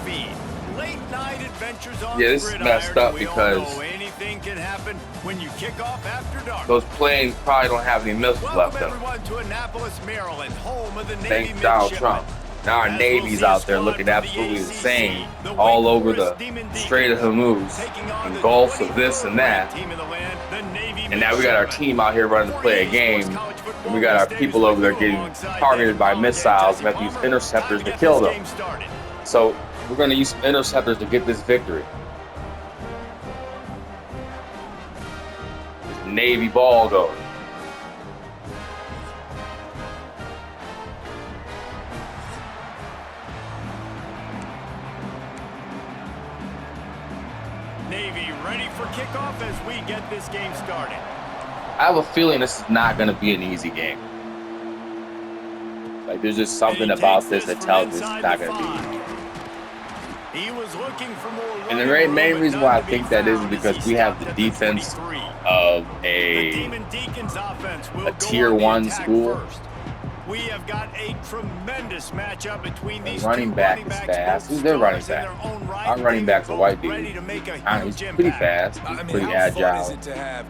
feed. Late night adventures on this is messed up because anything can happen when you kick off after dark. those planes probably don't have any missiles left Welcome of them. everyone to Annapolis, Maryland, home of the Navy Thanks Donald Trump. Now our Navy's out there looking absolutely insane all over the Strait of Hormuz and Gulfs of this and that. And now we got our team out here running to play a game. And we got our people over there getting targeted by missiles and have to use interceptors to kill them. So we're going to use some interceptors to get this victory. This Navy ball going. Navy ready for kickoff as we get this game started. I have a feeling this is not going to be an easy game. Like, there's just something about this that tells me it's not going to be easy. He was looking for more. And the main reason why I think that is because we have the defense of a tier 1 school. We have got a tremendous matchup between these running back is fast. Who's their running back? Our running back's a white dude. He's pretty fast. He's pretty agile.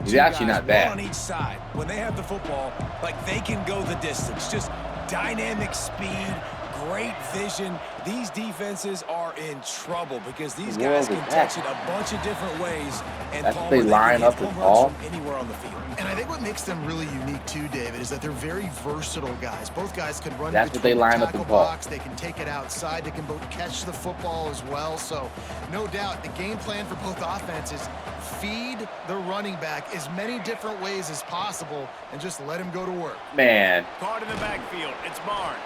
He's actually not bad. On each side, when they have the football, like they can go the distance. Just dynamic speed, great vision. These defenses are in trouble because these guys can touch it a bunch of different ways. And that's what they line up and ball anywhere on the field. And I think what makes them really unique too, David, is that they're very versatile guys. Both guys can run. That's what they line up and ball. They can take it outside. They can both catch the football as well. So, no doubt, the game plan for both offenses: feed the running back as many different ways as possible, and just let him go to work. Man, caught in the backfield. It's Barnes.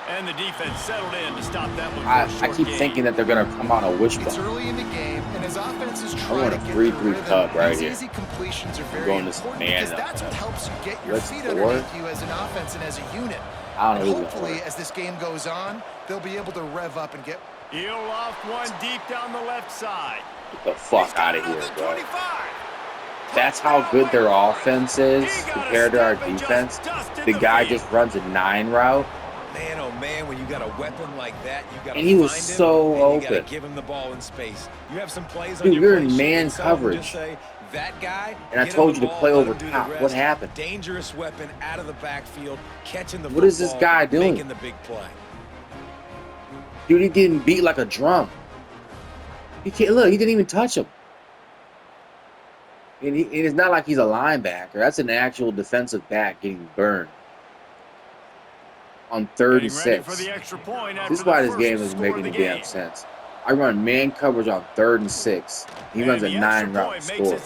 And the defense settled in to stop that one. I keep thinking that they're going to come on a wishbone. It's early in the game, and as offenses I want a 3-3 cut right here. Easy completions are very going this important man because that's what helps you get your feet underneath you as an offense and as a unit. I don't know. Hopefully, as this game goes on, they'll be able to rev up and get. He'll off one deep down the left side. Get the fuck out of here, bro. That's how good their offense is compared to our defense. The guy just runs a 9 route. Man, oh man, when you got a weapon like that, you got to and he was so open. You got to give him the ball in space. You have some plays on Dude, your you're in man coverage. Say, that guy, and I told you to play over top. What happened? Dangerous weapon out of the backfield, catching the What is this guy doing? Making the big play. Dude, he getting beat like a drum. He can't look. He didn't even touch him. And it's not like he's a linebacker. That's an actual defensive back getting burned. On 3rd and 6. This is why this game doesn't make any damn sense. I run man coverage on 3rd and 6. He runs a 9 route score.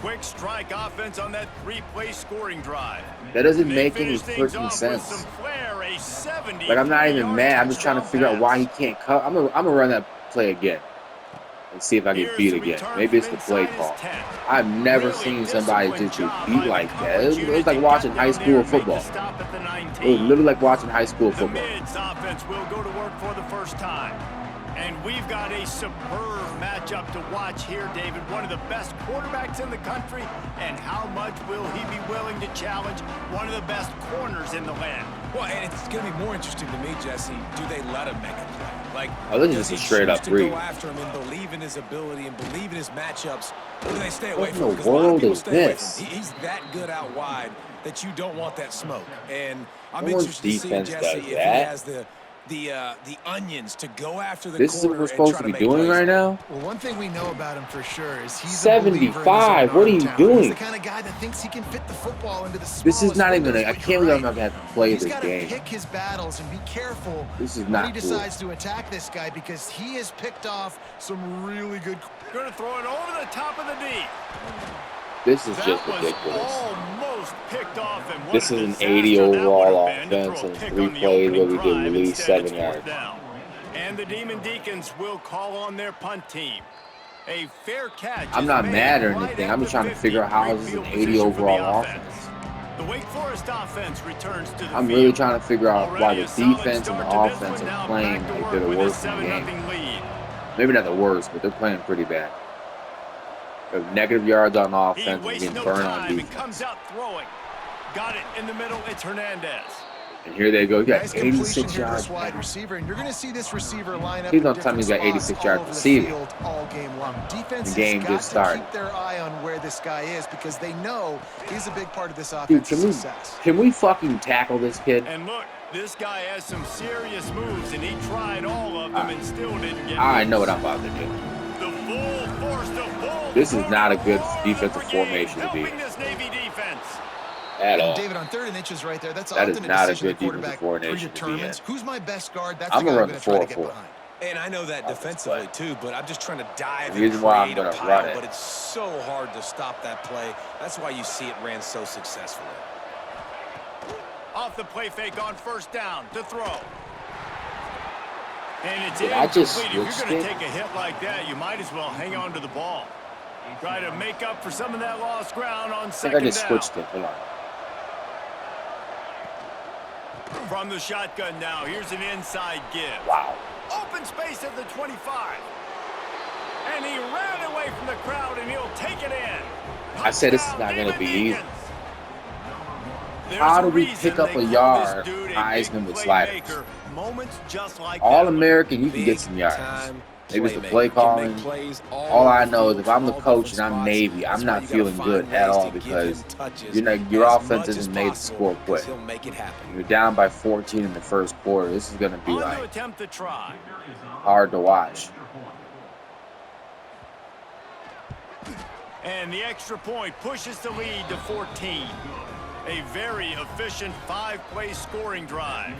Quick strike offense on that 3-play scoring drive. That doesn't make any freaking sense. Like, I'm not even mad. I'm just trying to figure out why he can't cut. I'm gonna run that play again and see if I get beat again. Maybe it's the play call. I've never seen somebody just get beat like that. It was like watching high school football. It was literally like watching high school football. The Mids offense will go to work for the first time. And we've got a superb matchup to watch here, David. One of the best quarterbacks in the country. And how much will he be willing to challenge one of the best corners in the land? Well, and it's going to be more interesting to me, Jesse. Do they let him make a play? Like, oh, this is just a straight up read. Go after him and believe in his ability and believe in his matchups. Or do they stay away from him? What in the world is this? He's that good out wide that you don't want that smoke. And I'm interested to see, Jesse, if he has the onions to go after the This is what we're supposed to be doing right now? Well, one thing we know about him for sure is he's 75. What are you doing? He's the kind of guy that thinks he can fit the football into the smallest. This is not even I can't believe I'm not going to have to play this game. He's got to pick his battles and be careful when he decides to attack this guy because he has picked off some really good. Going to throw it over the top of the D. This is just ridiculous. Picked off and this is an 80 overall offense and 3 plays where we did release 7 yards. And the Demon Deacons will call on their punt team. A fair catch. I'm not mad or anything. I'm just trying to figure out how this is an 80 overall offense. The Wake Forest offense returns to the I'm really trying to figure out why the defense and the offense are playing like they're the worst in the game. Maybe not the worst, but they're playing pretty bad. They have negative yards on offense and getting burned on defense. Comes out throwing. Got it in the middle. It's Hernandez. And here they go. You got Nice completion 86 here to yards. this wide receiver, and you're going to see this receiver line up Please in don't tell me different he's got 86 spots yards all over the receiving. field all game long. Defense The game has got just to started. keep their eye on where this guy is because they know he's a big part of this Dude, offense's success. can we fucking tackle this kid? And look, this guy has some serious moves, and he tried all of them and still didn't get I loose. know what I'm about to do. The full force, the full This is not a good all defensive over game, formation to be in. helping this Navy defense. At all. David, on 3rd and inches right there, that's That is often a not a decision good the quarterback defensive formation to be in. predetermines. Who's my best guard? That's I'm the guy gonna I'm run going to try to the get 4-4. behind. And I know that defensively too, but I'm just trying to dive The reason and why I'm create a gonna pile, run it. but it's so hard to stop that play. That's why you see it ran so successfully. Off the play fake on 1st down to throw. And it's Did I just incomplete. If switch you're going to it? take a hit like that, you might as well hang on to the ball. Try to make up for some of that lost ground on I think 2nd I just down. switched it. Hold on. From the shotgun now, here's an inside give. Wow. Open space at the 25. And he ran away from the crowd, and he'll take it in. I said this is Touchdown, not going to be Demon easy. Deacons. There's How a do we reason pick up they a call yard, this dude a Heisman big with sliders? playmaker. Moments just like All that. American, you can get Big some yards. time Maybe it's the playmaker. play He can calling. make plays All I over the know is field if I'm the from all coach and different I'm spots. Navy, That's I'm why not you gotta feeling good find at ways all to give because him touches your as offense much isn't as made to possible, score 'cause quick. he'll make it happen. You're down by 14 in the 1st quarter. This is going to be On to like attempt to try. hard to watch. And the extra point pushes the lead to 14. A very efficient 5-play scoring drive.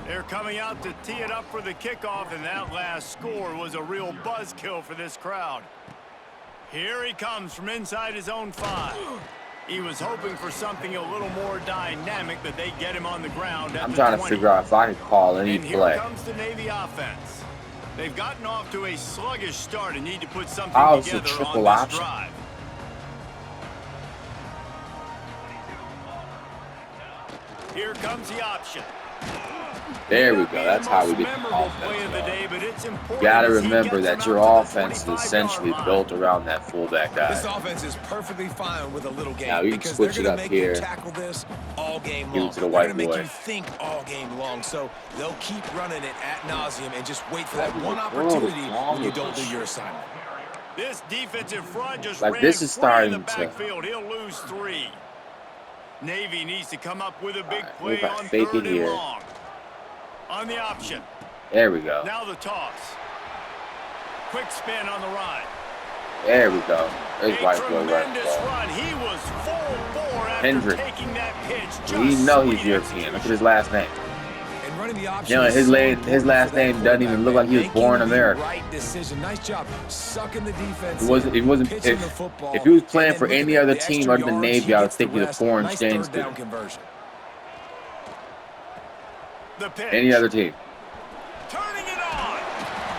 They're coming out to tee it up for the kickoff, and that last score was a real buzzkill for this crowd. Here he comes from inside his own 5. He was hoping for something a little more dynamic, but they get him on the ground at I'm the trying 20. to figure out if I can call any And here play. comes the Navy offense. They've gotten off to a sluggish start and need to put something Oh, it's a together triple on this option. drive. Here comes the option. There we go. That's how we get the offense going. You got to remember that your offense is essentially built around that fullback This guy. offense is perfectly fine with a little game Now, you can because switch they're it going up to make here. you tackle this all game Give it long. to the They're white going to make boy. you think all game long. So they'll keep running it ad nauseum and just wait for that That one was opportunity long when you as don't do shit. your assignment. This defensive front just Like, ran this is free in the starting to- backfield. He'll lose 3. Navy needs to come up with a big All play right, we're on fake 3rd it and here. long. On the option. There we go. Now the toss. Quick spin on the run. There we go. There's A white boy running the tremendous ball. run. He was full bore after Hendrick. taking that pitch. Just We know he's sweet European. Look at execution. his last name. And running the option You know, is his so la- important his last for that name doesn't even look like he was quarterback, born in making the America. Right decision. Nice job sucking the defense. It wasn't pitching the football, if he was playing and for then look any at other the team extra other than yards, Navy, he I would gets the think he's a rest. foreign Nice exchange third down student. conversion. The pitch. Any other team. Turning it on.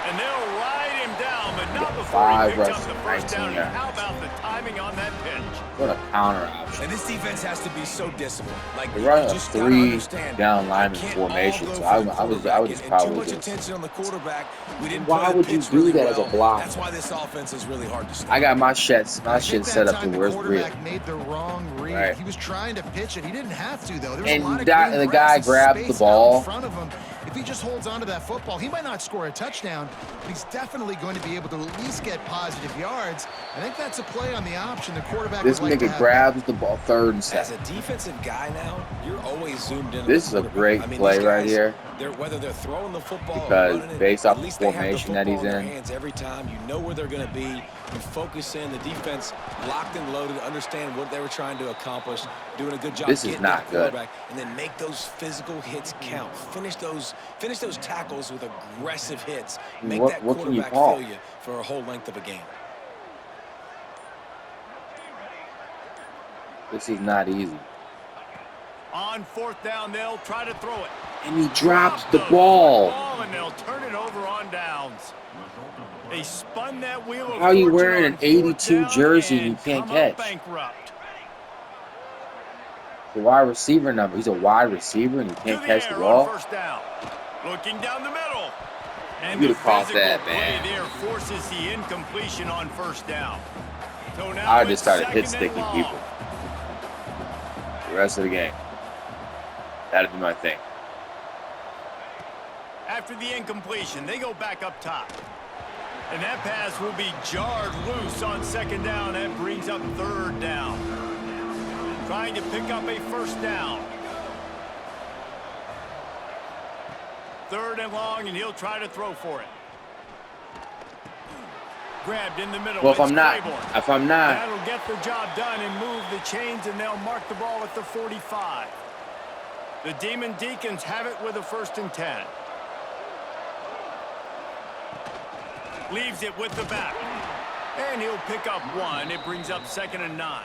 And they'll ride him down, but not before 5 he picks up rushes, the first 19 down. And yards. how about the timing on that pitch? What a counter option. And this defense has to be so disciplined. Like, They you run a just gotta 3 understand, down they lineman can't formation, all go so for I the was quarterback, just and probably too much just. attention on the quarterback. We didn't Why play the would you pitch do really that as a well. blocker? That's why this offense is really hard to stop. I got my shit I think set that up to time the where it's real. quarterback made the wrong read. Right. He was trying to pitch it. He didn't have to, though. There was And a lot of that- green the grass guy and grabs the space ball. out in front of him. If he just holds on to that football, he might not score a touchdown, but he's definitely going to be able to at least get positive yards. I think that's a play on the option the quarterback This would like to nigga have. grabs the ball 3rd and As 7. a defensive guy now, you're always zoomed in. on This the is a quarterback. great I mean, play these right guys, here. Whether they're throwing the football Because or running it, based at off the least they have formation the that he's football in in. their hands every time. You know where they're going to be. You focus in. The defense locked and loaded, understand what they were trying to accomplish, doing a good job This is getting not that good. quarterback, and then make those physical hits count. Finish those tackles with aggressive hits. Make What- that what can you quarterback call? feel you for a whole length of a game. This is not easy. On 4th down, they'll try to throw it. And he drops the Drop ball. And they'll turn it over on downs. They spun that wheel of How are you fortune wearing on an 82 4th down jersey and you can't come up catch? bankrupt. The wide receiver number. He's a wide receiver and he To can't the catch the air ball. on 1st down. Looking down the middle. And You'd the have caught physical that, play man. there forces the incompletion on 1st down. So now I just it's started hit 2nd and sticking long. people. The rest of the game. That'd be my thing. after the incompletion. They go back up top. And that pass will be jarred loose on second down. That brings up third down. Trying to pick up a first down. Third and long, and he'll try to throw for it. Grabbed in the middle. Well, if I'm not, that'll get the job done and move the chains, and they'll mark the ball at the 45. The Demon Deacons have it with a 1st and 10. Leaves it with the back. And he'll pick up 1. It brings up 2nd and 9.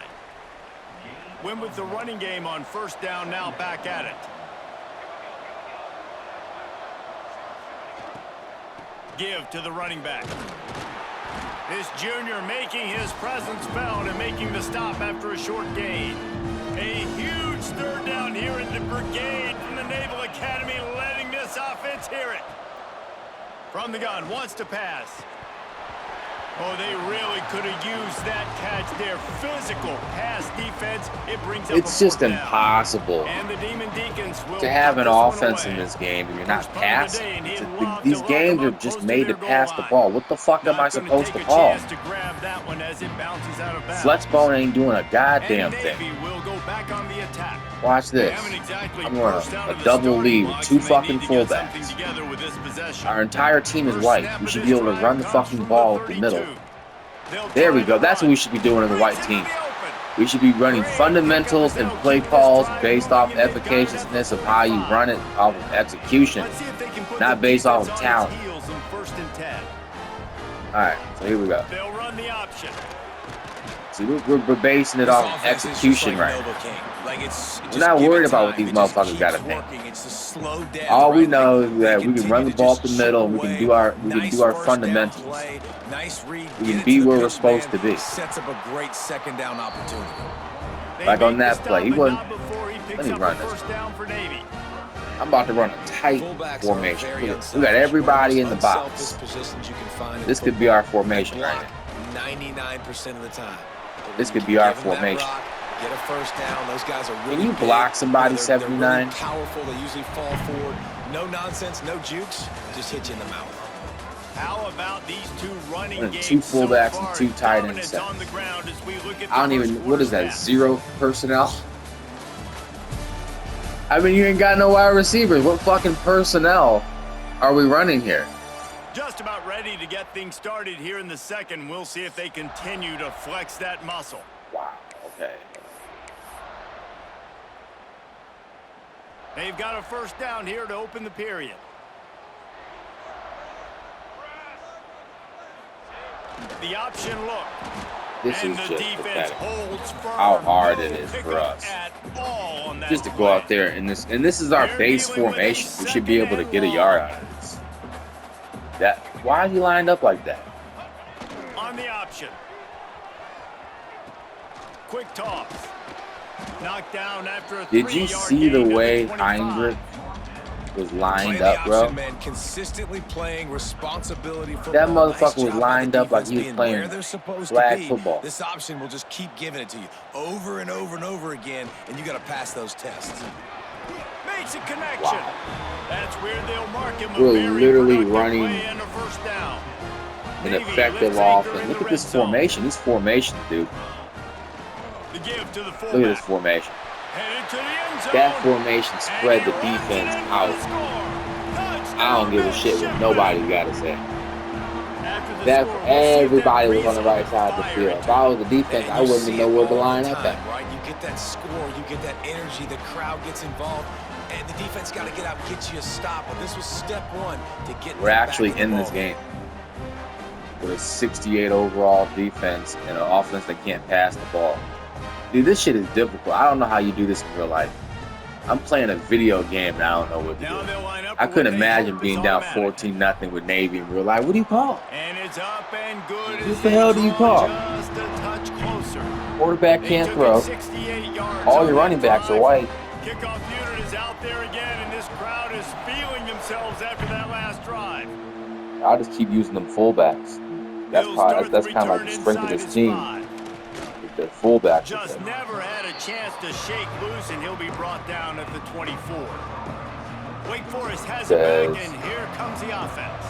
Win with the running game on 1st down, now back at it. Give to the running back. This junior making his presence felt and making the stop after a short gain. A huge 3rd down here in the brigade from the Naval Academy, letting this offense hear it. From the gun, wants to pass. Oh, they really could have used that catch there. Physical pass defense. It brings up it's just down. Impossible And the Demon Deacons will to have an offense away. in this game and you're not First punt of the passing. day, and he'd It's love these to games lock are him up just close made to their pass goal the line. ball. What the fuck am I Not gonna supposed take to a call? chance to grab that one as it bounces out of bounds. Flexbone ain't doing a goddamn And thing. Navy will go back on the attack. Watch They this. haven't exactly I'm running burst out a of the double starting lead with blocks, 2 and they fucking need to get something fullbacks. together with this possession. Our entire team is First white. snap We of should this be able to drive run the comes fucking from ball up the 32. middle. They'll There we try go. to That's what run. we should be doing as a white Brings it team. to the open. We should be running Great fundamentals pickup and as they'll play keep this calls drive based going, off and they've got it at efficaciousness the of how you 45. run it, off of execution, Let's see if they can put not the based off defense of on talent. its heels on 1st and 10. All right, so here we go. They'll run the option. See, we're basing it off of execution right now. We're not worried about what these motherfuckers got to think. All we know is that we can run the ball up the middle and we can do our fundamentals. We can be where we're supposed to be. Sets up a great 2nd down opportunity. Like on that play, he wasn't. Let me run this. First down for Navy. I'm about to run a tight formation. We got everybody in the box. This could be our formation right now. 99% of the time. This could be our formation. Get a first down. Those guys are really Can you block big. somebody They're 79? really powerful. They usually fall forward. No nonsense, no jukes. Just hit you in the mouth. How about these 2 running And games 2 fullbacks so far? and 2 tight ends. Dominance on the ground as we look at the I don't even. first What is that? quarter stats. 0 personnel? I mean, you ain't got no wide receivers. What fucking personnel are we running here? Just about ready to get things started here in the second. We'll see if they continue to flex that muscle. Wow. Okay. They've got a first down here to open the period. The option look. This And is the just defense pathetic. holds firm. How hard No it is for pickup us. at all on that Just to go play. out there and this is our They're base dealing with a formation. We should be able to get a 2nd yard and out of this. Why is he lined up like that? on the option. Quick toss. Knocked down after a Did you 3-yard see the gain to way 25. Heinrich was lined Playing up, the bro? option, man, consistently playing responsibility football. That motherfucker Nice was job by lined the up like defense he was being playing where they're supposed flag to be. football. This option will just keep giving it to you over and over and over again, and you got to pass those tests. Makes a connection. Wow. That's where they'll mark him. We're a very literally productive running play and a first down. An Navy effective lifts anchor offense. in Look the at this red zone. formation. These formations, dude. The give to the fullback. Look at this formation. Headed to the end zone. That formation And spread he the runs it defense in for out. the score. Touchdown, I don't give a shit what nobody's got to say. After the That score, we'll see if everybody that was on the right side of the fire field. into If I was the defense, And I you wouldn't see know it where to all the line up time, at. right? You get that score, you get that energy, the crowd gets involved, and the defense got to get out and get you a stop. But this was step 1 to get. We're actually in this game with a 68 overall defense and an offense that can't pass the ball. Dude, this shit is difficult. I don't know how you do this in real life. I'm playing a video game and I don't know what to Now do. they'll line up I for couldn't what they imagine hope being is down automatic. 14-0 with Navy in real life. What do you call? And it's up and good. What the hell do you call? Just a touch closer. Quarterback They can't took throw. it 68 yards All on your that running backs are drive. white. Kickoff unit is out there again, and this crowd is feeling themselves after that last drive. I'll just keep using them fullbacks. That's He'll probably start that's the kind of like return the strength of inside this his team. 5. The fullbacks. Just never had a chance to shake loose, and he'll be brought down at the 24. Wake Forest has it back, and here comes the offense.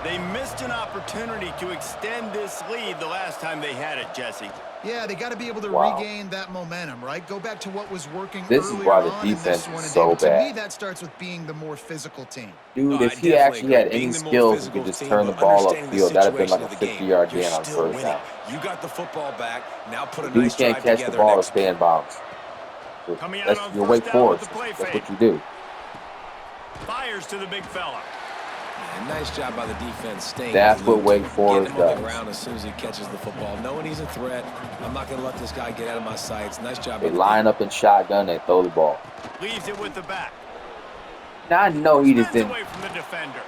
They missed an opportunity to extend this lead the last time they had it, Jesse. Yeah, they got to be able to regain that momentum, right? Go back to what was working This is earlier why the on in defense this one. is And so David, to me, bad. that starts with being the more physical team. Dude, if he actually had any skills, he could just turn the ball upfield. That would have been like a 50-yard gain on first down. You got the football back. Now put a Dude nice can't drive catch the together ball and or stay in bounds. Coming out That's on your first Wake down with the Forest. play That's fake. what you do. Fires to the big fella. And nice job by the defense staying. That's what Wake Forest does. does. Around as soon as he catches the football, knowing he's a threat. I'm not going to let this guy get out of my sights. Nice job. They line up in shotgun. They throw the ball. Leaves it with the back. Now I know he just Spins didn't. away from the defender.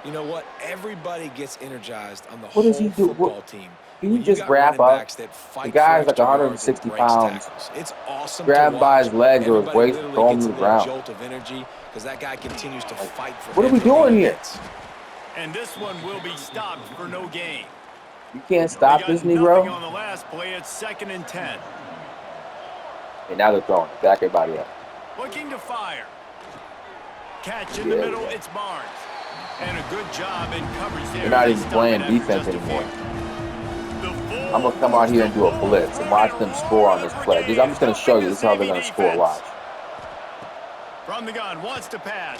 You know what? Everybody gets energized on the What whole does he do? football team. Can you just wrap up? The guy's like 160 pounds. It's awesome. Grab him by his legs or his waist, Everybody throw him to literally the ground. jolt of energy because that guy continues to fight for What are we doing here? And this one will be stopped for no gain. You can't stop this, Nothing Negro. on the last play. It's 2nd and 10. And now they're throwing it. Back everybody up. Looking to fire. Catch in the middle. It's Barnes. And a good job in coverage there. They're not They even stop playing it after defense just a anymore. few. I'm going to come out here and do a blitz and watch them score on this play. I'm just going to show you. This is how they're going to score. Watch. From the gun, wants to pass.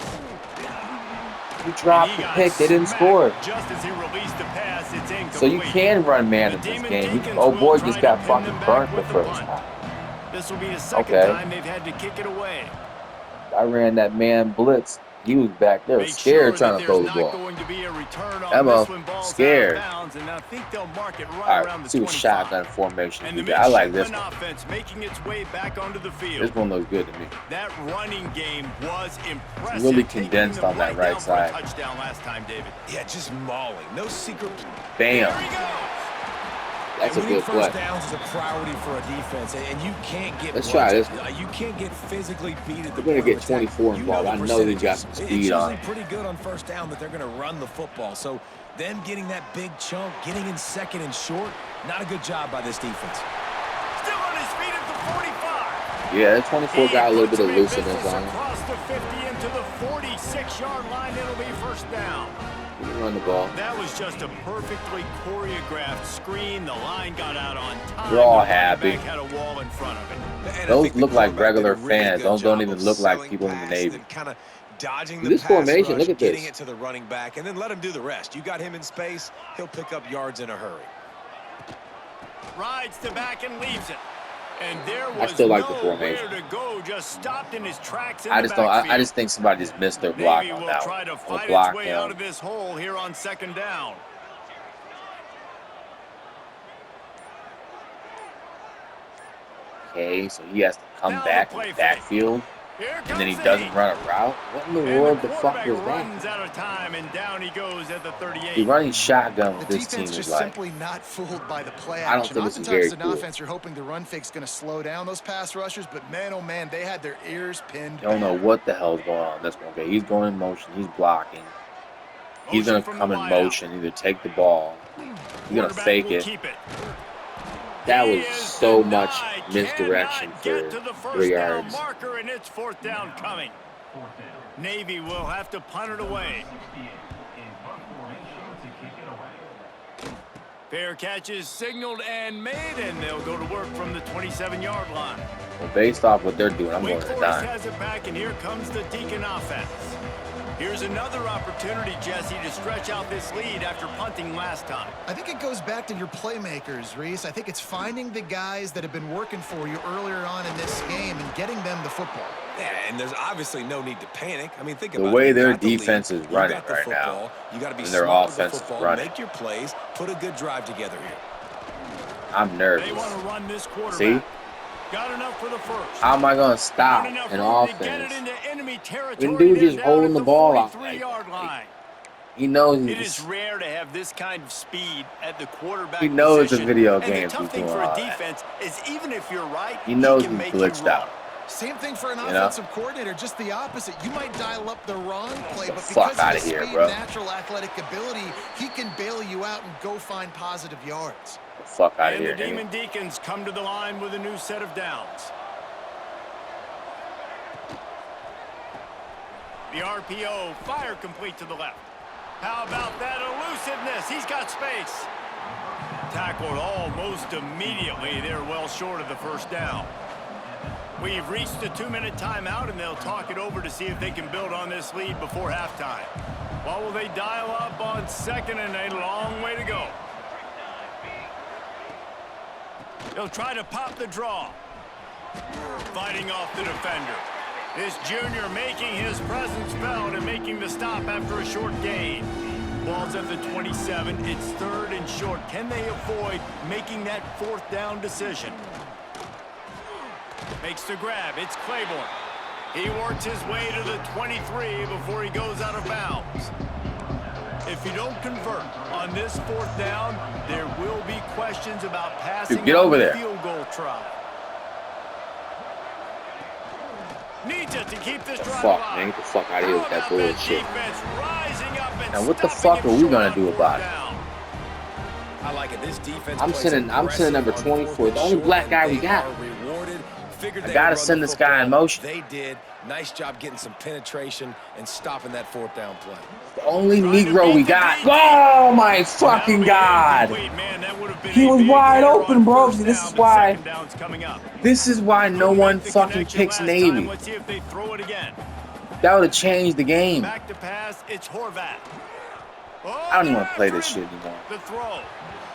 He dropped the pick. They didn't score. Just as he released the pass, it's incomplete. So you can run man in this game. Oh boy, just got fucking burnt the first time. This will be the second time they've had to kick it away. I ran that man blitz. He was back there scared trying to throw the ball. Emma, scared. All right, see what shotgun formation we got. I like this one. Making its way back onto the field. This one looks good to me. That running game was impressive. It's really condensed on that right side. Touchdown last time, David. Yeah, just mauling. No secret. Bam. That's a good play. First downs is a priority for a defense, and you can't get. Let's try this. You can't get physically beat at the. We're gonna get 24 involved. I know they got some speed on. It's usually pretty good on first down that they're gonna run the football. So them getting that big chunk, getting in second and short, not a good job by this defense. Still on his feet at the 45. Yeah, that 24 got a little bit of looseness on him. Across the 50 into the 46-yard line, it'll be first down. You can run the ball. That was just a perfectly choreographed screen. The line got out on time. We're all happy. Had a wall in front of it. Those look like regular fans. Those don't even look like people in the Navy. Dodging this formation, look at this. Getting it to the running back, and then let him do the rest. You got him in space, he'll pick up yards in a hurry. Rides to back and leaves it. And there was I still like the formation. to go, just stopped in his tracks in I the just don't. I backfield. just think somebody just missed their block Navy on will that try to one. fight block its way out of this hole here on 2nd down. Okay, so he has to come back in the backfield, and then he doesn't run a route. What in the And world the the fuck is runs that? out of time, and down he goes at the 38. He's running shotgun with The this team defense is just like. simply not fooled by the play I don't action. think this is Oftentimes, very an cool. offense, you're hoping the run fake's going to slow down those pass rushers, but man, oh man, they had their ears pinned. Don't know what the hell's going on in this one. Okay, he's going in motion. He's blocking. He's gonna come in motion. Either take the ball. He's gonna fake it. That was so much misdirection for 3 yards. Marker, and it's 4th down coming. Navy will have to punt it away. Fair catch is signaled and made, and they'll go to work from the 27-yard line. Well, based off what they're doing, I'm going Wake to Forest dime. has it back, and here comes the Deacon offense. Here's another opportunity, Jesse, to stretch out this lead after punting last time. I think it goes back to your playmakers, Reese. I think it's finding the guys that have been working for you earlier on in this game and getting them the football. Yeah, and there's obviously no need to panic. I mean, think The about way it. their defense is running right now, You got to be and their smart with the offense is football, running. make your plays, put a good drive together here. I'm nervous. They want to run this quarterback. See? Got enough for the first. How am I going to stop an offense? When dude just holding the ball out. Like, he knows it is rare to have this kind of speed at the quarterback. He knows position. it's a video and game. the tough thing doing for a all defense is even if you're right, he knows can he's make glitched out. Same thing for an offensive coordinator, just the opposite. You might dial up the wrong play, but because of his speed, natural athletic ability, he can bail you out and go find positive yards. The fuck out of and here. The Demon Deacons come to the line with a new set of downs. The RPO, fire complete to the left. How about that elusiveness? He's got space. Tackled almost immediately. They're well short of the first down. We've reached the 2-minute timeout, and they'll talk it over to see if they can build on this lead before halftime. Well, will they dial up on second and a long way to go? They'll try to pop the draw. Fighting off the defender. This junior making his presence felt and making the stop after a short gain. Ball's at the 27. It's 3rd and short. Can they avoid making that 4th down decision? Makes the grab. It's Claiborne. He works his way to the 23 before he goes out of bounds. If you don't convert on this 4th down, there will be questions about passing. Dude, get over there. Field goal try. Needs it to keep this drive Fuck, alive. man. Get the fuck out of here with that bullshit. Rising up and Now, what the fuck are we gonna do about it? I like it. This defense I'm sending number 24. The only black guy we got. I gotta send this guy in motion. They did. Nice job getting some penetration and stopping that 4th down play. The only Negro we got. Oh my fucking God! He was wide open, bro. This is why. This is why no one fucking picks Navy. Let's see if they throw it again. That would have changed the game. Back to pass. It's Horvath. I don't even want to play this shit anymore. The throw.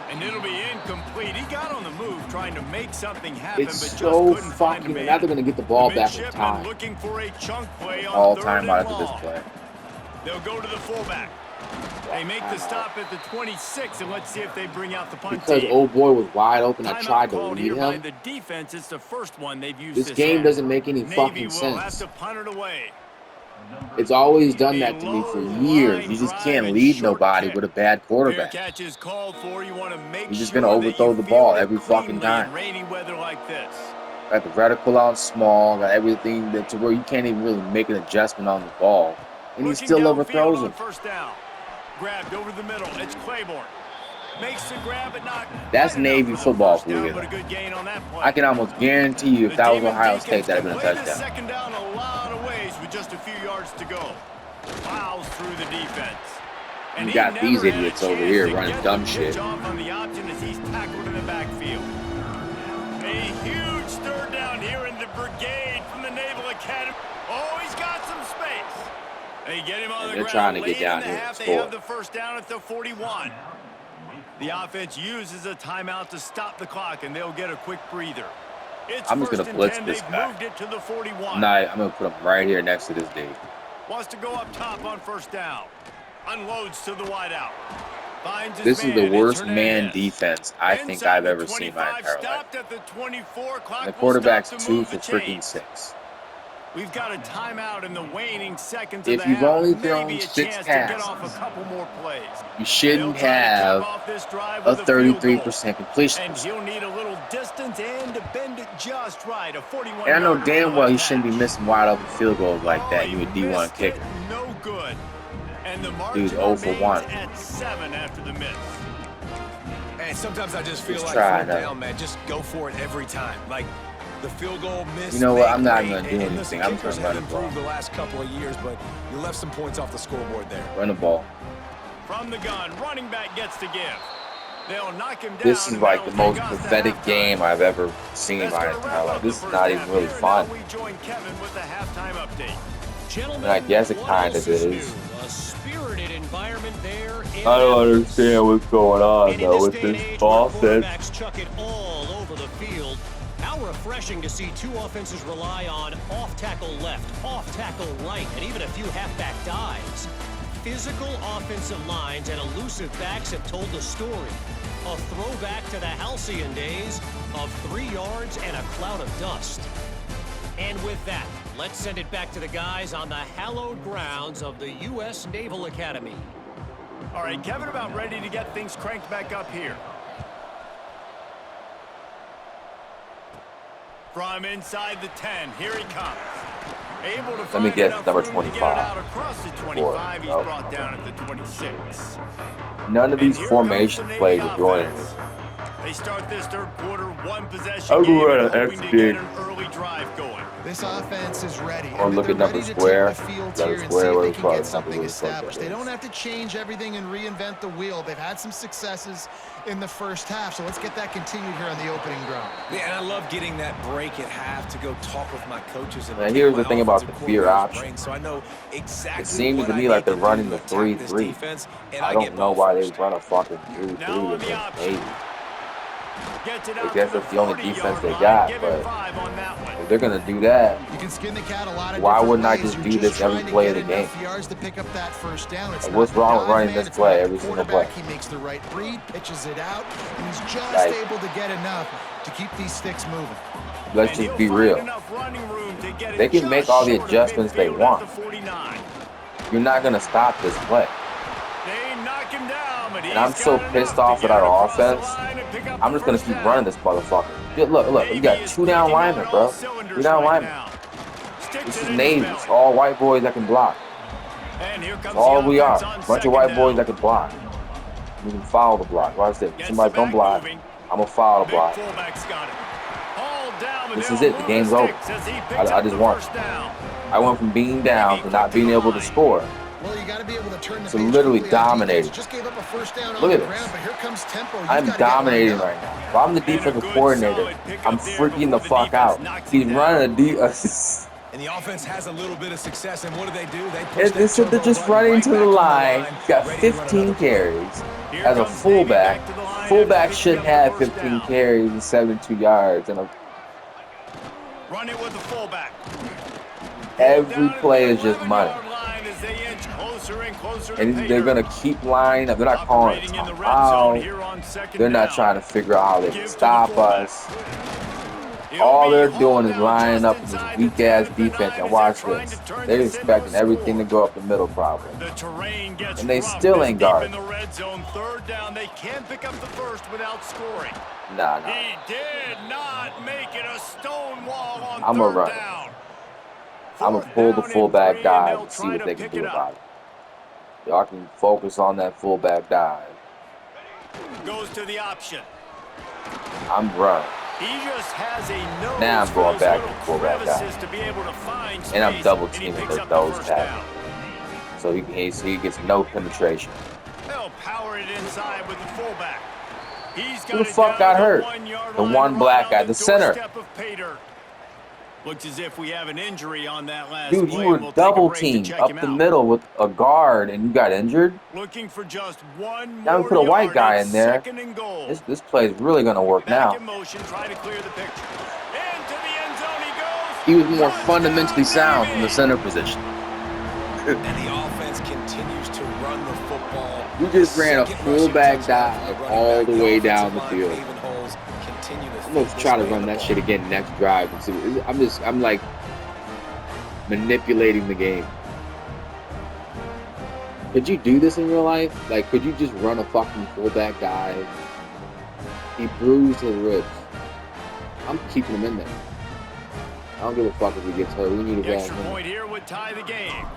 And it'll be incomplete. He got on the move trying to make something happen, It's but just so couldn't find a fucking. man. Now they're gonna get the ball back in Midshipman time. looking for a chunk play on All 3rd time and out after this long. play. They'll go to the fullback. They make the stop at the 26, and let's see if they bring out the punt Because team. old boy was wide open, I Timeout tried to called lead here by him. the defense. It's the first one they've used This game half. doesn't make any Navy fucking will have sense. to punt it away. It's always done that to me for years. You just can't lead nobody with a bad Fair quarterback. catch is called for. You want to make You're just sure gonna that overthrow you the field ball it every fucking cleanly time. in rainy weather like this. Got the reticle out small, got everything that to where you can't even really make an adjustment on the ball, and he Looking still downfield overthrows on him. First down. Grabbed over the middle. It's Claiborne. Makes the grab, but not. That's quite enough Navy for the football first down, for you. but a good gain on that play. I can almost guarantee you, if that was Ohio State, that'd have been a Played this touchdown. second down a lot of ways with just a few yards to go. Plows through the defense. And You he got never these had a idiots over chance here to running get dumb the shit. pitch off on the option as he's tackled in the backfield. A huge 3rd down here in the brigade from the Naval Academy. Oh, he's got some space. They get him on the They're ground. trying to get Late down in the here and half, they score. have the first down at the 41. The offense uses a timeout to stop the clock, and they'll get a quick breather. It's I'm just gonna 1st and blitz 10. this They've guy. moved it to the 41. Nah, I'm gonna put him right here next to this dude. Wants to go up top on first down. Unloads to the wideout. Finds his This is the man. worst It's man Hernandez. defense I think Inside I've the ever seen in my 25, entire life. stopped at the 24. Clock The will quarterback's stop to 2 move for the freaking chains. 6. We've got a timeout in the waning seconds of If the you've half. only Maybe thrown a 6 chance to get passes, off a couple more plays. you They'll shouldn't try to cap have off this drive a with field goal. 33% completion And percentage. he'll need a little distance and to bend it just right. A 41. And I know yarder damn for well the he shouldn't be catch. missing wide open field goals like that. Oh, You a he D1 missed kicker. it. No good. And the Dude's margin 0 for remains 1. at 7 after the miss. And sometimes I just feel Just like try 4th it out. down, man. Just go for it every time. Like the field goal miss. You know what? I'm not make gonna great, do and listen, anything. I'm kickers gonna have run the ball. improved the last couple of years, but you left some points off the scoreboard there. Run the ball. From the gun, running back gets to give. They'll knock him down. This is and like the that'll most take us to pathetic halftime. game I've ever seen in That's my gonna entire wrap life. up This the is first not even half really here. fun. Now we join Kevin with the halftime update. And I guess it kind of is. A spirited environment there. In I don't Memphis. understand what's going on And in though this with day and this age where offense. quarterbacks chuck it all over the field, how refreshing to see two offenses rely on off-tackle left, off-tackle right, and even a few halfback dives. Physical offensive lines and elusive backs have told the story. A throwback to the halcyon days of 3 yards and a cloud of dust. And with that, let's send it back to the guys on the hallowed grounds of the U.S. Naval Academy. All right, Kevin, about ready to get things cranked back up here. From inside the 10, here he comes. Able to Let me find guess, enough number room to 25. get it out across the 25. He's No. brought down at the 26. None of these And here formation comes the plays Navy are joining offense. me. They start this third quarter, one possession I'll game, go run and an hoping to X get dig. an early drive going. This offense is ready. Or look at number square. Number square where they it's can probably get something number established. They don't have to change everything and reinvent the wheel. They've had some successes in the first half, so let's get that continued here on the opening drive. Yeah, and I love getting that break at half to go talk with my coaches. And here's the thing about the fear option. So I know exactly it seems to me like they're running the 3-3. I don't know why they run a fucking 3-3 against Navy. I guess that's the only defense they got, but if they're gonna do that, why wouldn't I just do this every play of the game? Like, what's wrong with running this play every single play? He makes the right read, pitches it out, and he's just able to get enough to keep these sticks moving. Let's just be real. They can make all the adjustments they want. You're not gonna stop this play. And I'm so pissed off at our offense. I'm just gonna keep running this motherfucker. Look, we got 2 down linemen, bro. 2 down linemen. This is Navy. It's all white boys that can block. That's all we are. Bunch of white boys that can block. You can foul the block. Watch this. Somebody don't block. I'm gonna foul the block. This is it. The game's over. I just won. I went from being down to not being able to score. Well, you got to be able to turn the to literally dominating. Just gave up a first down Look at on the ground, this. but here comes tempo. I'm dominating right now. If I'm the defensive coordinator, I'm freaking the fuck out. He's running a and the offense has a little bit of success, and what do? They push they're just running to the line. He's got 15 carries as a fullback. Fullback should have 15 carries and 72 yards. And run it with the fullback. Every play is just money. And they're going to keep lining up. They're not calling it out. They're not trying to figure out how they can stop us. All they're doing is lining up with this weak-ass defense. And watch this. They're expecting everything to go up the middle probably. And they still ain't guarding. They can't pick up the first without scoring. Nah. He did not make it a stone wall on I'm going to run. I'm going to pull the fullback dive and see what they can do about it. Y'all can focus on that fullback dive. Goes to the option. I'm running. He just has a nose now I'm going back to fullback dive. To be able to find and I'm double teaming their nose tackle. So he gets no penetration. They'll power it inside with the fullback. Who the fuck got hurt? The one black guy, the center. Looks as if we have an injury on that last dude, you were double teamed up the middle with a guard and you got injured. Looking for just one now we put a white guy in there. This play is really going to work now. He was more fundamentally sound from the center position. And the offense continues to run the football. We just ran a fullback dive all the way down the field. I'm going to try to run that shit again next drive. I'm like manipulating the game. Could you do this in real life? Like, could you just run a fucking fullback dive? He bruised his ribs. I'm keeping him in there. I don't give a fuck if he gets hurt. We need a bad extra point here would tie the game.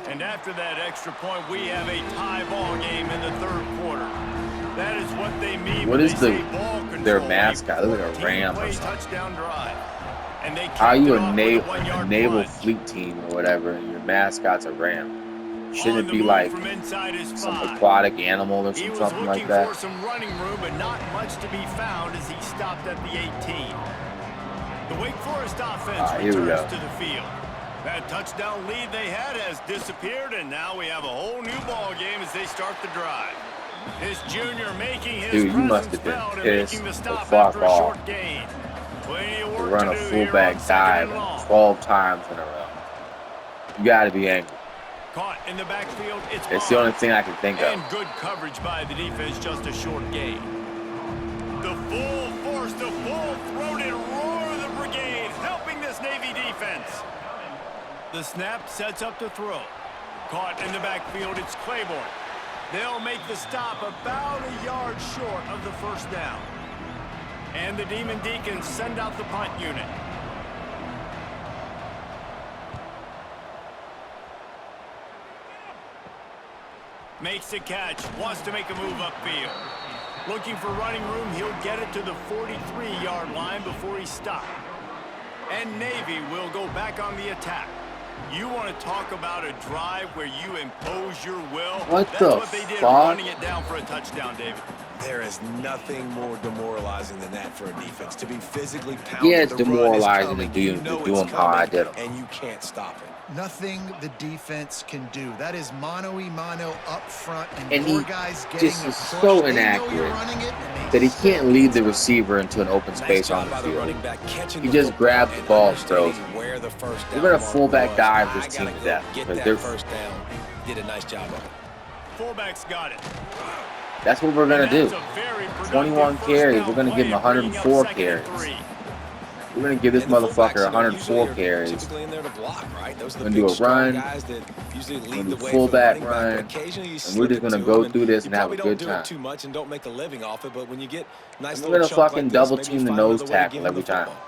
And after that extra point, we have a tie ball game in the third quarter. That is what they mean. What is their mascot? Look like a ram or something. How are you a naval fleet team or whatever and your mascot's a ram? Shouldn't it be like some aquatic animal or something like that? For some running room, but not much to be found as he stopped at the 18. The Wake Forest offense returns to the field. That touchdown lead they had has disappeared, and now we have a whole new ball game as they start the drive. This junior making his dude, you must have been pissed the fuck off to run a fullback dive 12 times in a row. You got to be angry. Caught in the backfield, it's the only thing I can think of. And good coverage by the defense, just a short gain. The full force, the full-throated roar of the brigade, helping this Navy defense. The snap sets up the throw. Caught in the backfield, it's Claiborne. They'll make the stop about a yard short of the first down. And the Demon Deacons send out the punt unit. Makes the catch, wants to make a move upfield. Looking for running room, he'll get it to the 43-yard line before he stopped. And Navy will go back on the attack. You want to talk about a drive where you impose your will? What That's the what they did, fuck? running it down for a touchdown, David. There is nothing more demoralizing than that for a defense. To be physically pounded. Yeah, it's the run is demoralizing to coming, do you know them it's how I coming, did them. and you can't stop it. Nothing the defense can do. That is mano-a-mano up front, and he four guys getting just a is push. so They know you're inaccurate running it, and that he still can't lead the stop it. receiver into an open space on the field. He He just grabs the ball and throws it. where the first We're down gonna marker fullback was. dive I this team gotta to go death get because that they're first down. Did a nice job of it. Fullback's got it. That's what we're gonna do. That's a very productive 21 first carries. down We're gonna give him play, bringing up 104 second and carries. 3. We're gonna give this And the fullbacks, motherfucker 104 usually are carries. typically in there to block, right? Those are the We're gonna do big, a strong run. guys that usually We're lead gonna the do way fullback for the running back, run, but occasionally you and slip we're just it gonna to go them, through this you and have a probably good don't do time. it too much and don't make a living off it, but when you get nice And we're little gonna chunk fucking like this, double maybe team you the find nose another way to tackle give him every the time. football.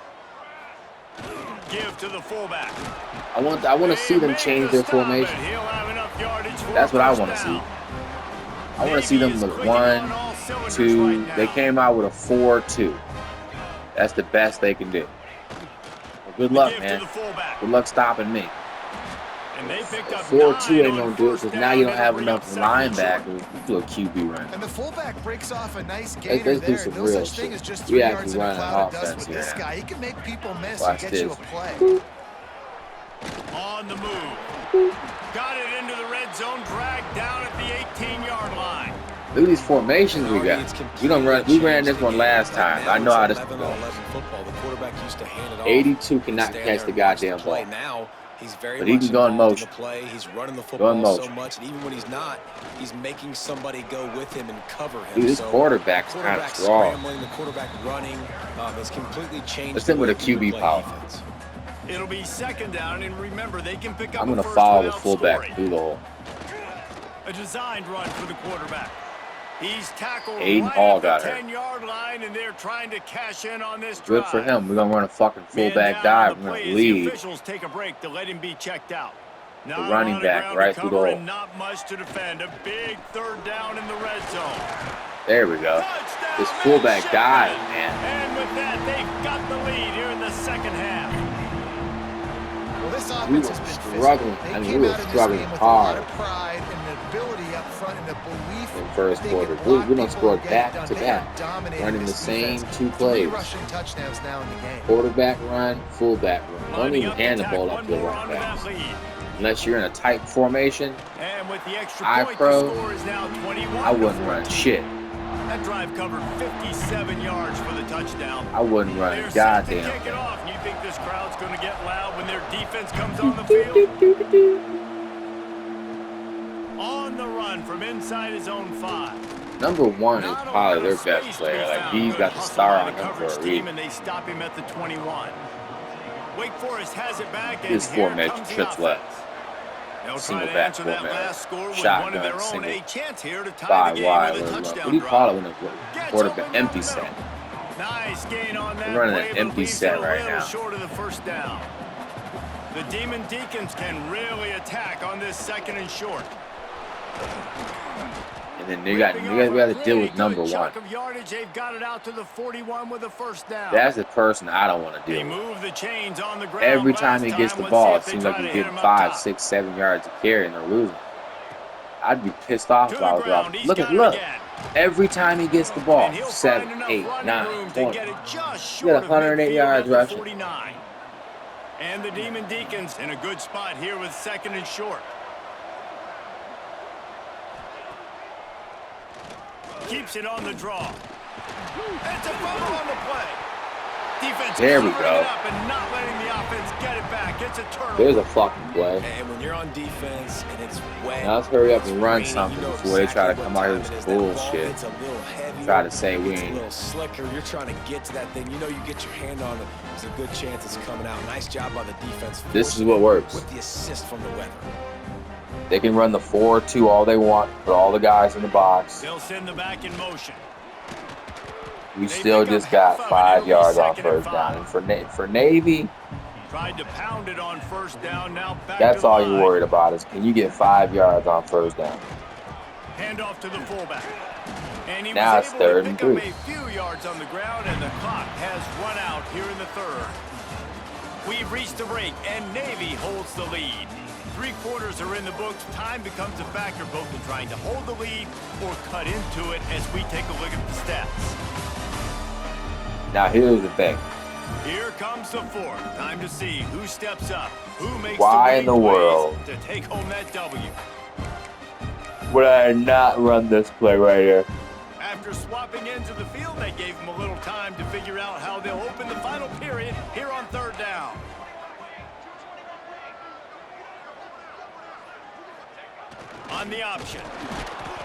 Give to the fullback. I want to see them change their formation. He'll have enough yardage for That's what I first want to see. down. I want to see them Navy is with clicking on 1, all cylinders 2. right They now. came out with a 4-2. That's the best they can do. Well, good The luck, give man. to the fullback. Good luck stopping me. And they picked up 4-2 9 ain't on gonna do it first because down. now you don't It'll have bring up enough second and short. linebackers to do a QB run. And the fullback breaks off a nice gainer Let's do there. some No real such thing shit. as just We 3 actually yards in a running cloud of dust offense with here this now. guy. He can make people miss Watch and get you this. a play. On the move. Got it into the red zone, dragged down at the 18-yard line. Look at these formations we got. We ran this one last time. I know how this goes. 82 cannot catch the goddamn ball. Now he's very But he can go in involved motion. the play. He's running the Go in football so motion. much, and even when he's not, he's making somebody go with him and cover him. Dude, this So quarterback's the kind of quarterback strong. scrambling, the quarterback running has completely changed. Let's the hit with way a people QB play power. defense. It'll be second down, and remember, they can pick up I'm a gonna first follow the without fullback scoring. through the hole. A designed run for the quarterback. He's tackled Aiden right Hall at the got her. 10-yard line, and they're trying to cash in on this Good drive. for him. We're gonna run a fucking Man fullback down on dive. the We're play gonna as the lead. officials take a break to let him be checked out. Not a running lot of back ground right to through the cover hole. and not much to defend. A big third down in the red zone. There we go. Touchdown, This fullback Shipman. dive, man. And with that, they've got the lead here in the second half. Well, this We offense were has been struggling. physical. They I mean, came we were out of this struggling game with a lot hard of pride and an ability up front and a belief in first that they could quarter. block We done people scored and get it back done. to They are back, dominating running the this same defense. 2 3 plays. rushing touchdowns now in the game. Quarterback run, fullback run. Don't Lining even up to hand the tack ball up one to the more running onto that backs. lead. Unless you're in a tight formation, And with the extra I point, pro, the score is now 21 I wouldn't to run 14. shit. That drive covered 57 yards for the touchdown. I wouldn't run They're a set to goddamn kick it thing. off, and you think this crowd's going to get loud when their defense comes on the field? On the run from inside his own 5. Number 1 is Not a probably lot their of best space to player. be Like, found. he's Good got the hustle star by on the him for coverage a team, reason. and they stop him at the 21. Wake Forest has it back, and His here formation, comes the trips offense. left. They'll Single try to back answer that formation. last score with Shotgun, one of their own. single. A chance here to tie 5 the game wide. with a What touchdown do you call it drive. when the Gets quarterback open down empty the set? middle. Nice gain on that We're running play, an but empty leaves set it a right little now. short of the first down. The Demon Deacons can really attack on this second and short. And then we got to deal with number 1. Chunk of yardage, they've got it out to the 41 with a first down. That's the person I don't want to They deal with. move the chains on the ground. Every time last he gets the Let's ball, see it if they seems try like to he's hit getting him up 5, top. 6, 7 yards of carry and they're losing. I'd be pissed off To if the I was ground, off. he's Look got at it look. again. Every time he gets the ball, And he'll 7, find enough 8, running 9, room to 20. get it just He short got of 108 midfield yards at the rushing. 49. And the Demon Deacons in a good spot here with second and short. Keeps it on the draw. It's a fumble on the play. Defense There we covering go. it up and not letting the offense get it back. It's a turnover. There's a fucking play. And when you're on defense and it's wet, Now let's hurry up it's and run raining, something you know before they try to exactly come what out here time with it is. some That ball bullshit. gets a little heavier, Try to say we it's a ain't. little slicker. You're trying to get to that thing. You know you get your hand on it. There's a good chance it's coming out. Nice job by the defense. This is forcing what it works. with the assist from the weather. They can run the 4-2 all they want, put all the guys in the box. They'll send the back in motion. We They still pick up just got half of it. 5 It'll be yards on second and first down. 5. And for Navy, Tried to pound it on first down. Now back that's to the all line. you're worried about is can you get 5 yards on first down? Hand off to the fullback. And he Now was it's able third to and pick up 3. a few yards on the ground, and the clock has run out here in the third. We've reached the break, and Navy holds the lead. 3 quarters are in the books. Time becomes a factor both in trying to hold the lead or cut into it as we take a look at the stats. Now here's the thing. Here comes the 4th. Time to see who steps up, who makes Why in the world to take home that W. would I not run this play right here? After swapping ends of the field, they gave him a little time to figure out how they'll open the final period here on 3rd down. On the option.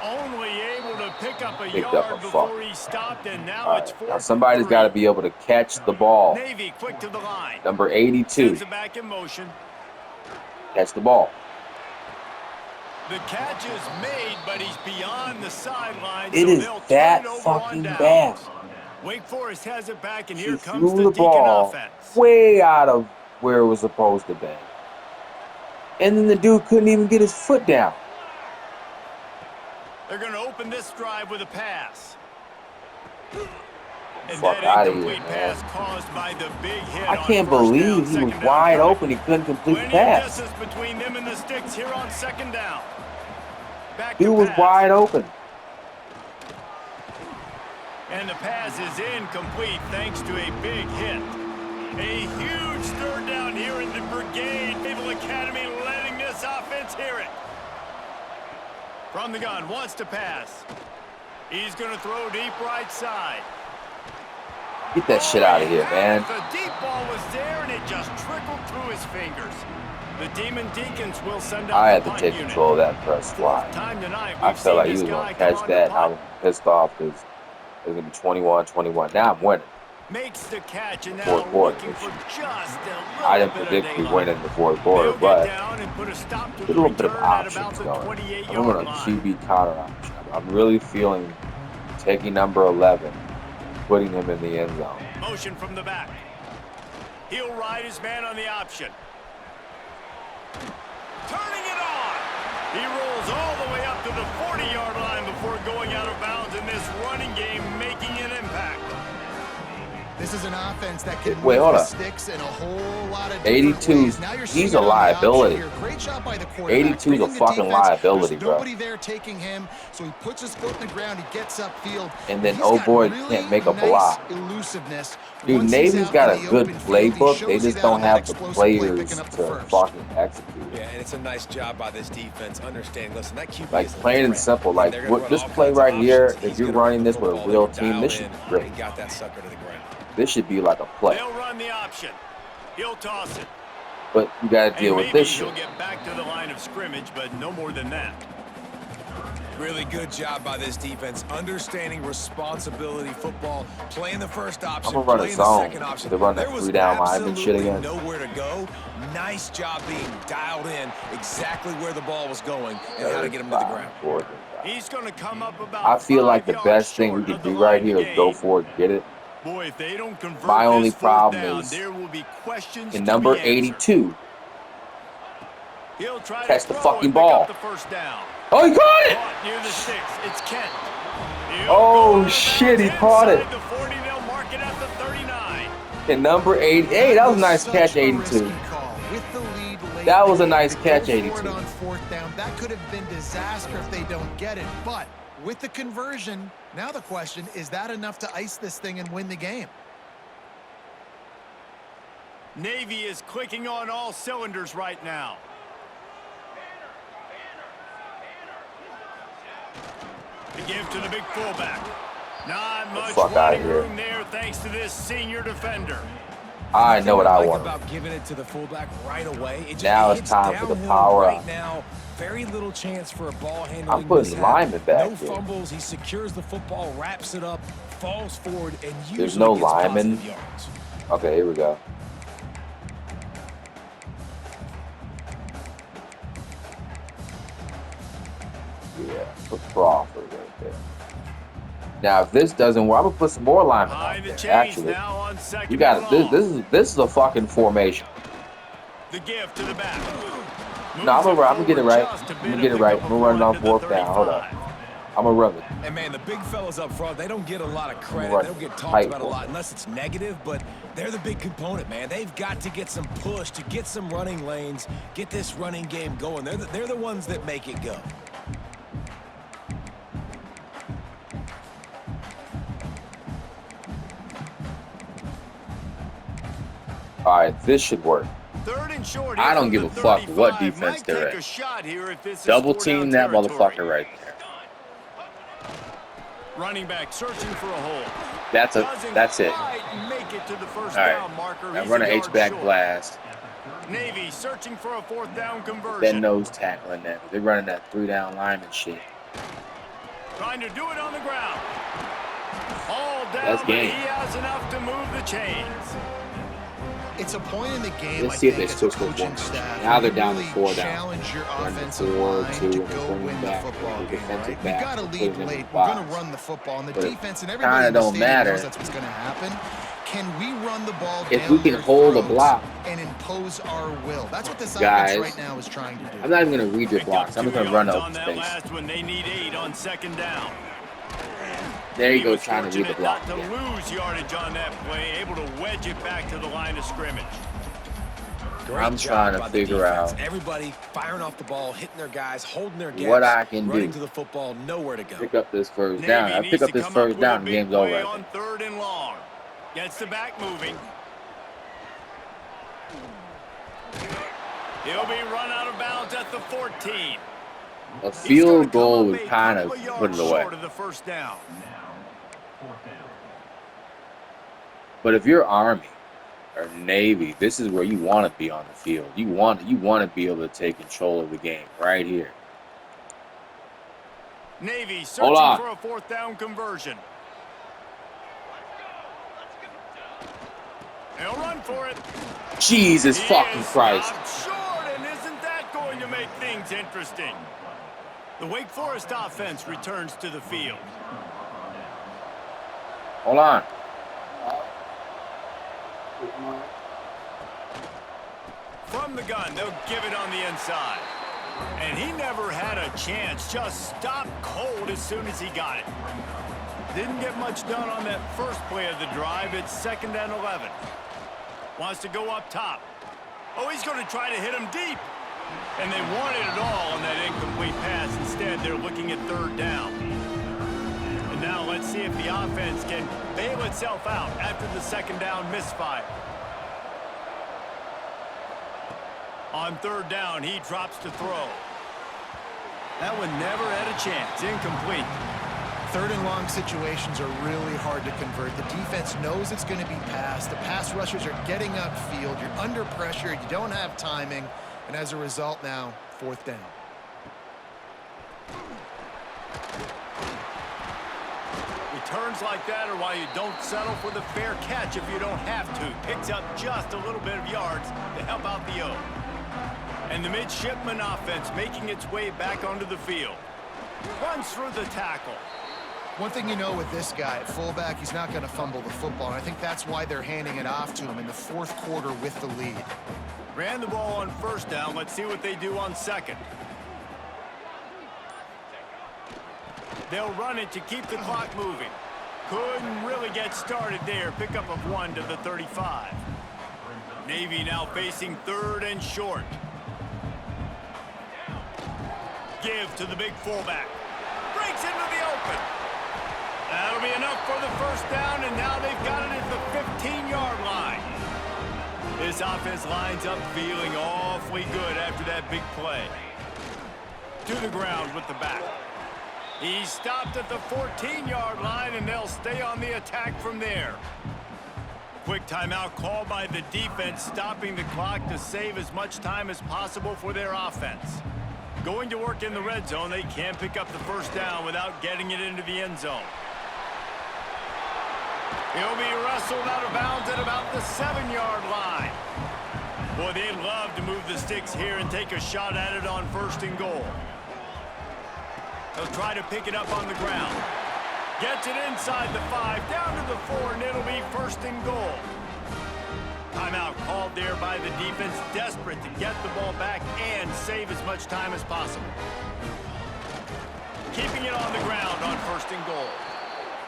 Only able to pick up a yard before he stopped, and now it's 4th. Now somebody's got to be able to catch the ball. Navy quick to the line. Number 82. Sends it back in motion. Catch the ball. The catch is made, but he's beyond the sideline. It is that fucking bad. Wake Forest has it back, and here He comes threw the the ball offense. way out of where it was supposed to be. And then the dude couldn't even get his foot down. They're going to open this drive with a pass. And Fuck that out of here, incomplete pass caused by the big hit I on can't first believe down, he was second wide down. open. He couldn't complete the Plenty of pass. distance between them and the sticks here on 2nd down. Back Dude to was pass. wide open. And the pass is incomplete thanks to a big hit. A huge 3rd down here in the Brigade. Naval Academy letting this offense hear it. From the gun, wants to pass. He's going to throw deep right side. Get that shit out of here, man. The deep ball was there, and it just trickled through his fingers. The Demon Deacons will send out I had the to punt take unit. control of that press fly. Time tonight, I we've felt like seen he was this going guy to come catch on that. to I punt. was pissed off because it was going to be 21-21. Now I'm winning. Makes the catch, and now Fourth quarter. looking for just a I little didn't bit predict of we daylight. win in the 4th quarter, They'll get but down and put a stop to a the little bit of return at about options the going. I'm 28-yard going to line. QB counter option. I'm really feeling taking number 11, putting him in the end zone. Motion from the back. He'll ride his man on the option. Turning it on. He rolls all the way up to the 40-yard line before going out of bounds in this running game, making an impact. This is an offense that can Wait, move hold the up. sticks in a whole lot of 82, ways. Now you're seeing he's it a on the option liability. here. Great job by the quarterback. 82 is a Reading the fucking defense. liability, There's bro. nobody there taking him, so he puts his foot in the ground. He gets upfield. And then, He's oh got boy, really can't make a nice block. elusiveness. Dude, Once he's Navy's out got in a the good open field, he playbook. shows They you just that don't on that have the explosive play, players picking up the to first. fucking execute it. Yeah, and it's a nice job by this defense understanding. Listen, that QB Like is a plain and threat, simple. Like they're gonna what run this all play kinds of right here, options. if He's you're gonna running run this the with a football, real they team, dial this should in be great. and got that sucker to the ground. This should be like a play. They'll run the option. He'll toss it. But you gotta deal And with maybe this he'll shit. get back to the line of scrimmage, but no more than that. Really good job by this defense, understanding responsibility football, playing the first option, I'm gonna run a playing the zone. second option. They run that There was 3-down lineman shit absolutely again. nowhere to go. Nice job being dialed in exactly where the ball was going and how to get him to the ground. He's going to come up about I feel like 5 the best yards thing we short can of the do line right to here is go gain. for it, get it. Boy, if they don't convert My only this fourth problem down, is there will be questions in to number be answered. 82, He'll try catch to the throw fucking and pick ball. up the first down. Oh, he caught it! Caught near the sticks. It's Kent. He'll Oh, go out of shit, he bounds caught it. inside the 40. They'll mark it at the 39. And number 88, that was a nice Such catch, a 82. risky call. With the lead late That in was the a game nice to catch, go for 82. it on 4th down. That could have been disaster if they don't get it. But with the conversion, now the question, is that enough to ice this thing and win the game? Navy is clicking on all cylinders right now. The give to the big fullback. Not much fuck outta running here. room there thanks to this senior defender. I know what I like want. about giving it to the fullback right away. It just Now it's hits time for the downhill power right up. now. Very little chance for a ball handling. I'm putting mishap. linemen back No here. fumbles. He secures the football, wraps it up, falls forward, and usually There's no gets linemen. positive yards. Okay, here we go. Yeah, put Crawford right there. Now, if this doesn't work, I'm gonna put some more linemen Behind out the there. chains Actually, now on second you got and this. long. This is a fucking formation. The give to the back. No, I'm gonna get it right. Just a I'm bit gonna get it of right. pickup I'm gonna run it on before 4th down. Hold up. 35. I'm I'm going to rub it. And, man, the big fellas up front, they don't get a lot of credit. They don't get talked about a lot unless it's negative, but they're the big component, man. They've got to get some push, to get some running lanes, get this running game going. They're the ones that make it go. All right, this should work. Third and short. I don't give a fuck what defense they're at. Double team that motherfucker right there. Running back searching for a hole. That's it. Make it to the first all right. down marker. Now run an H-back blast. Navy searching for a fourth down conversion. Then nose tackling that. They're running that 3-down lineman shit. Trying to do it on the ground. All down, that's game. He has enough to move the chains. It's a point in the game. Let's see if they switch the coaching staff. Now they're down to 4 down. Challenge your offensive line to go win the football game, right? You got to lead late. We're going to run the football, and the defense and everybody in the stadium knows that's what's going to happen. Can we run the ball if we can hold a block and impose our will? That's what this offense right now is trying to do. I'm not even going to read your blocks. I'm just going to run open space. Last when they need 8 on second down. There you go, trying to read the block. Not to lose yardage on that play, able to wedge it back to the line of scrimmage. I'm trying to figure out everybody firing off the ball, hitting their guys, holding their gaps, what I can running do to the football, nowhere to go. Pick up this first down. I pick up this first down, the game's over. On third and long. Gets the back moving. He'll be run out of bounds at the 14. A field goal would kind of put it away. The first down. But if you're Army or Navy, this is where you want to be on the field. You want to be able to take control of the game right here. Navy searching for a fourth down conversion. He'll run for it. Jesus fucking Christ. Short, and isn't that going to make things interesting? The Wake Forest offense returns to the field. Hold on. From the gun, they'll give it on the inside. And he never had a chance, just stopped cold as soon as he got it. Didn't get much done on that first play of the drive. It's 2nd and 11. Wants to go up top. Oh, he's going to try to hit him deep. And they wanted it all on that incomplete pass. Instead, they're looking at 3rd down. And now let's see if the offense can bail itself out after the 2nd down misfire. On 3rd down, he drops to throw. That one never had a chance. Incomplete. 3rd and long situations are really hard to convert. The defense knows it's going to be passed. The pass rushers are getting upfield. You're under pressure. You don't have timing. And as a result now, 4th down. Returns like that are why you don't settle for the fair catch if you don't have to. Picks up just a little bit of yards to help out the O. And the midshipman offense making its way back onto the field. Runs through the tackle. One thing you know with this guy at fullback, he's not going to fumble the football. And I think that's why they're handing it off to him in the 4th quarter with the lead. Ran the ball on 1st down. Let's see what they do on 2nd. They'll run it to keep the clock moving. Couldn't really get started there. Pickup of 1 to the 35. Navy now facing 3rd and short. Give to the big fullback. Breaks into the open. That'll be enough for the 1st down, and now they've got it at the 15-yard line. This offense lines up feeling awfully good after that big play. To the ground with the back. He stopped at the 14-yard line, and they'll stay on the attack from there. Quick timeout called by the defense, stopping the clock to save as much time as possible for their offense. Going to work in the red zone, they can't pick up the 1st down without getting it into the end zone. He'll be wrestled out of bounds at about the 7-yard line. Boy, they'd love to move the sticks here and take a shot at it on 1st and goal. They'll try to pick it up on the ground. Gets it inside the 5, down to the 4, and it'll be 1st and goal. Timeout called there by the defense, desperate to get the ball back and save as much time as possible. Keeping it on the ground, on 1st and goal.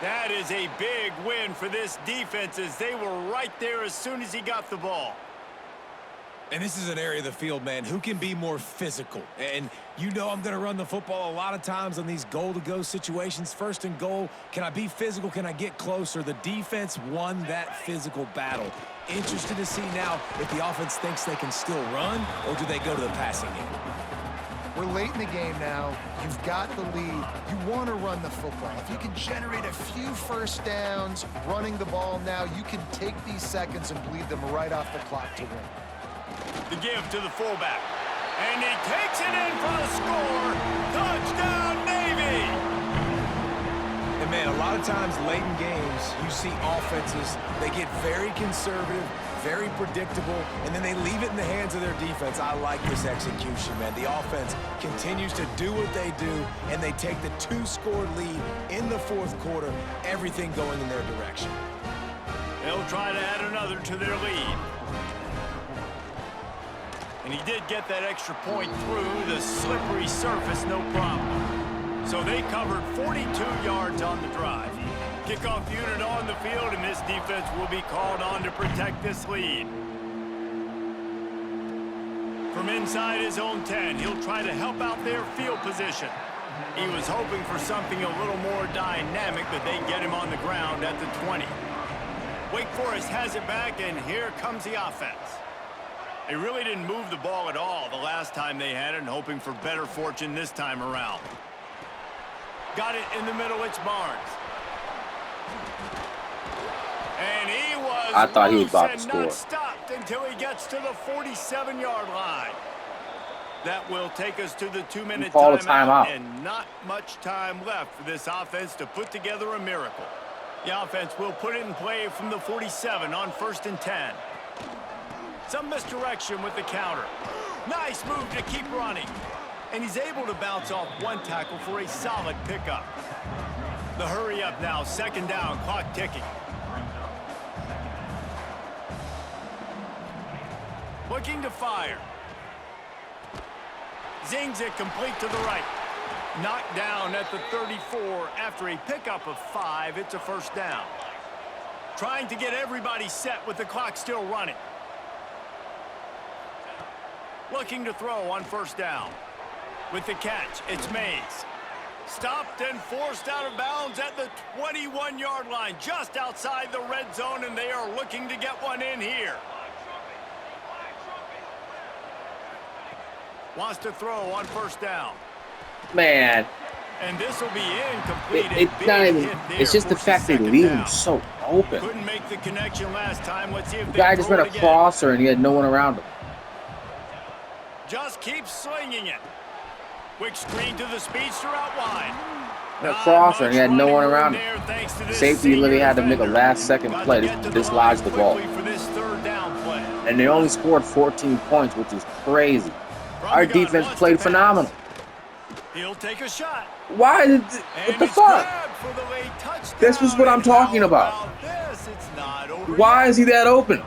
That is a big win for this defense as they were right there as soon as he got the ball. And this is an area of the field, man, who can be more physical. And you know I'm going to run the football a lot of times on these goal-to-go situations. 1st and goal, can I be physical? Can I get closer? The defense won that physical battle. Interested to see now if the offense thinks they can still run, or do they go to the passing game? We're late in the game now. You've got the lead. You want to run the football. If you can generate a few 1st downs running the ball now, you can take these seconds and bleed them right off the clock to win. The give to the fullback. And he takes it in for the score. Touchdown, Navy! And, man, a lot of times late in games, you see offenses, they get very conservative, very predictable, and then they leave it in the hands of their defense. I like this execution, man. The offense continues to do what they do, and they take the 2-score lead in the 4th quarter, everything going in their direction. They'll try to add another to their lead. And he did get that extra point through the slippery surface, no problem. So they covered 42 yards on the drive. Kickoff unit on the field, and this defense will be called on to protect this lead. From inside his own 10, he'll try to help out their field position. He was hoping for something a little more dynamic, but they get him on the ground at the 20. Wake Forest has it back, and here comes the offense. They really didn't move the ball at all the last time they had it, and hoping for better fortune this time around. Got it in the middle, it's Barnes. And he was I thought he was about to loose and score. not stopped until he gets to the 47-yard line. That will take us to the 2-minute Call a timeout, timeout. and not much time left for this offense to put together a miracle. The offense will put it in play from the 47 on 1st and 10. Some misdirection with the counter. Nice move to keep running. And he's able to bounce off one tackle for a solid pickup. The hurry up now, 2nd down, clock ticking. Looking to fire. Zings it complete to the right. Knocked down at the 34 after a pickup of 5. It's a 1st down. Trying to get everybody set with the clock still running. Looking to throw on 1st down. With the catch, it's Mays. Stopped and forced out of bounds at the 21-yard line, just outside the red zone, and they are looking to get one in here. Wants to throw on 1st down. Man, And this will be incomplete. it's not even. It's just the fact they leave him so open. Couldn't make the connection last time. Let's see if The they guy just throw ran it a again. crosser and he had no one around him. Just keep slinging it. Quick screen to the speedster out wide. A crosser and he had no one around him. him. Safety literally had to make a last-second play to dislodge the ball. For this 3rd down play. And they only scored 14 points, which is crazy. Our defense played phenomenal. He'll take a shot. Why did what the fuck? This was what I'm talking about. Why is he that open?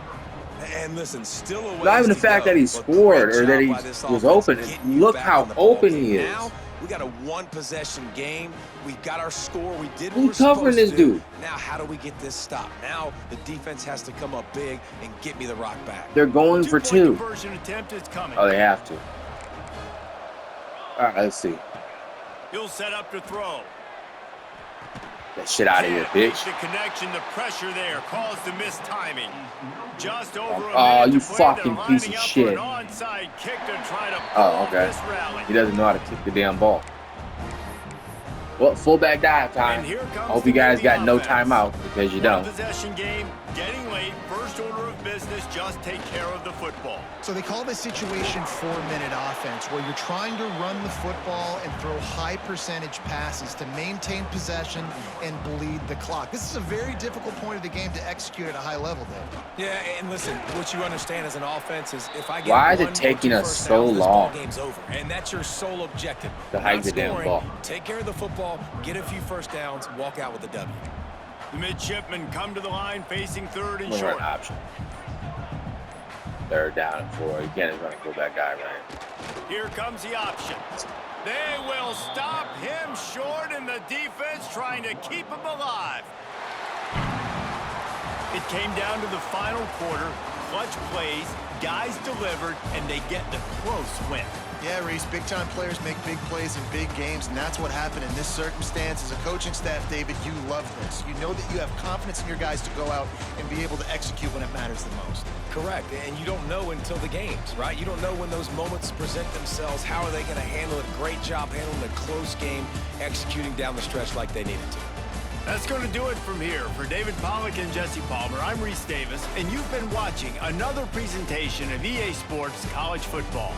And listen, still a ways Not even the to fact go, that he but scored great or that job he by this was offense open. getting you Look back how in the ball open game. he is. Now, we got a 1-possession game. We got our score. We did what Who's we're supposed covering this to do. dude? Now, how do we get this stopped? Now, the defense has to come up big and get me the rock back. They're going for 2. Conversion attempt is coming. Oh, they have to. All right, let's see. He'll set up to throw. That shit out of here, Can't make bitch. The connection, the pressure there caused the missed timing. Just over a Oh, minute you to play. fucking They're piece of lining up for shit. an onside kick to try to Oh, pull okay. this rally. He doesn't know how to kick the damn ball. Well, fullback dive time. And here I comes hope you the guys got no offense. timeout because you don't. Possession game, getting late. First order of business, just take care of the football. So they call this situation 4-minute offense, where you're trying to run the football and throw high percentage passes to maintain possession and bleed the clock. This is a very difficult point of the game to execute at a high level, Dave. Yeah, and listen, what you understand as an offense is if I get Why is it one or taking 2 us first so downs, this long? ball game's over, and that's your sole objective. To hike Not the damn scoring, ball. Take care of the football, get a few first downs, walk out with a W. The midshipmen come to the line facing 3rd and We'll short. run option. 3rd down and 4. You can't just run a fullback guy, right? Here comes the option. They will stop him short, and the defense trying to keep him alive. It came down to the final quarter. Clutch plays, guys delivered, and they get the close win. Yeah, Reese, big-time players make big plays in big games, and that's what happened in this circumstance. As a coaching staff, David, you love this. You know that you have confidence in your guys to go out and be able to execute when it matters the most. Correct, and you don't know until the games, right? You don't know when those moments present themselves. How are they going to handle it? Great job handling a close game, executing down the stretch like they needed to. That's going to do it from here. For David Pollack and Jesse Palmer, I'm Reese Davis, and you've been watching another presentation of EA Sports College Football.